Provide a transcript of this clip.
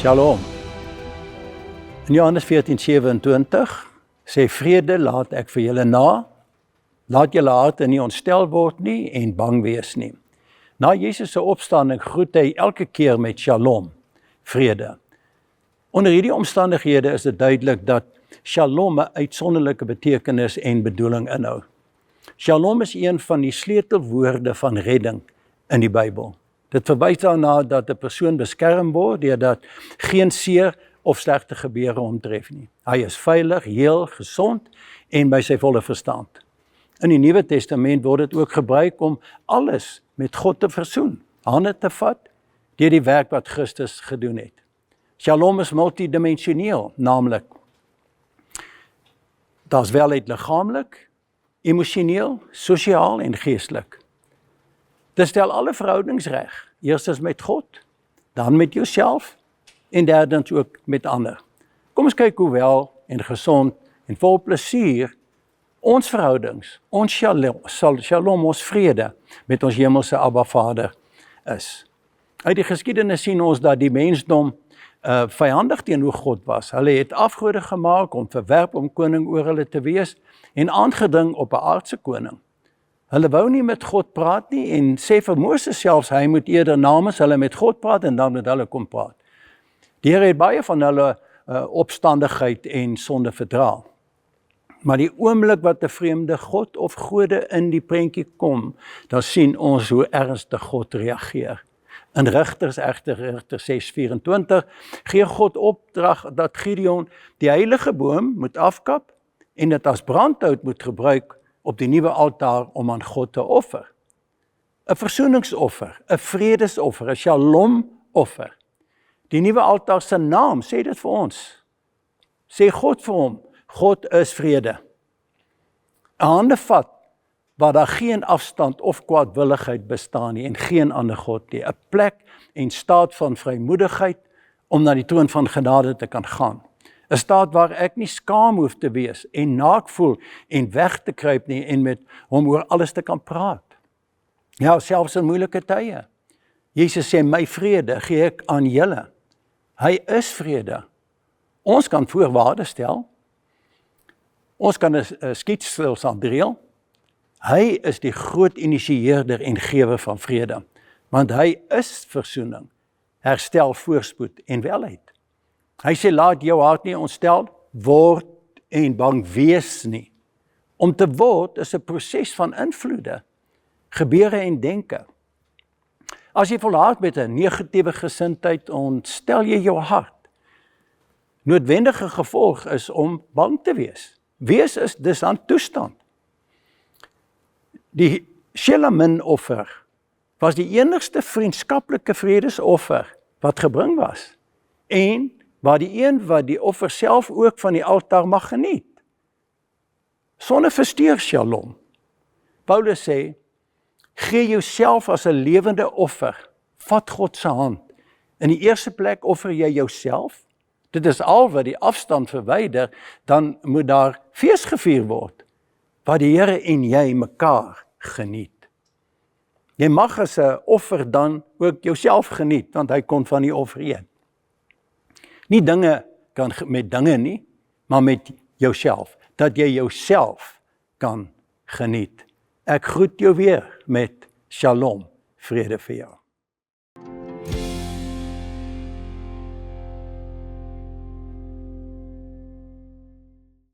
Shalom. In Johannes 14:27 sê vrede laat ek vir julle na, laat julle harte nie ontstel word nie en bang wees nie. Na Jesus se opstanding groet hy elke keer met Shalom, vrede. Onder hierdie omstandighede is dit duidelik dat Shalom 'n uitsonderlike betekenis en bedoeling inhou. Shalom is een van die sleutelwoorde van redding in die Bybel. Dit verwys daarna dat 'n persoon beskerm word deurdat geen seer of slegte gebeure hom tref nie. Hy is veilig, heel, gesond en by sy volle verstand. In die Nuwe Testament word dit ook gebruik om alles met God te versoen, hande te vat deur die werk wat Christus gedoen het. Shalom is multidimensioneel, naamlik daar's welheid liggaamlik, emosioneel, sosiaal en geestelik. Dit stel alle verhoudings reg. Eerstens met God, dan met jouself en derdens ook met ander. Kom ons kyk hoe wel en gesond en vol plesier ons verhoudings, ons shalom, ons vrede met ons hemelse Abba Vader is. Uit die geskiedenis sien ons dat die mensdom vyandig teenoor God was. Hulle het afgode gemaak om verwerp om koning oor hulle te wees en aangedring op 'n aardse koning. Hulle wou nie met God praat nie en sê vir Moses selfs, hy moet eerder namens hulle met God praat en dan met hulle kom praat. Die Here het baie van hulle opstandigheid en sonde verdra. Maar die oomblik wat 'n vreemde God of gode in die prentjie kom, dan sien ons hoe ernstig God reageer. In Rigters 6:24, gee God opdrag dat Gideon die heilige boom moet afkap en dit as brandhout moet gebruik op die nuwe altaar om aan God te offer. 'n Versoeningsoffer, 'n vredesoffer, 'n shalom-offer. Die nuwe altaar se naam sê dit vir ons. Sê God vir hom, God is vrede. 'n Hande vat waar daar geen afstand of kwaadwilligheid bestaan nie en geen ander God nie. 'n Plek en staat van vrymoedigheid om na die troon van genade te kan gaan. 'n Staat waar ek nie skaam hoef te wees en naak voel en weg te kruip nie en met hom oor alles te kan praat. Ja, selfs in moeilike tye. Jesus sê, my vrede gee ek aan julle. Hy is vrede. Ons kan voorwaarde stel. Ons kan 'n skietstilstand reël. Hy is die groot initieerder en gewer van vrede, want hy is versoening, herstel, voorspoed en welheid. Hy sê, laat jou hart nie ontstel word en bang wees nie. Om te word is 'n proses van invloede, gebeure en denke. As jy volhard met 'n negatiewe gesindheid, ontstel jy jou hart. Noodwendige gevolg is om bang te wees. Wees is dus aan toestand. Die Shelamin-offer was die enigste vriendskaplike vredesoffer wat gebring was. En waar die een wat die offer self ook van die altaar mag geniet. Sonder versteur shalom. Paulus sê, gee jouself as 'n lewende offer, vat God se hand. In die eerste plek offer jy jouself. Dit is al wat die afstand verwyder, dan moet daar fees gevier word, waar die Here en jy mekaar geniet. Jy mag as 'n offer dan ook jouself geniet, want hy kon van die offer eet. Nie dinge kan met dinge nie, maar met jouself, dat jy jouself kan geniet. Ek groet jou weer met shalom, vrede vir jou.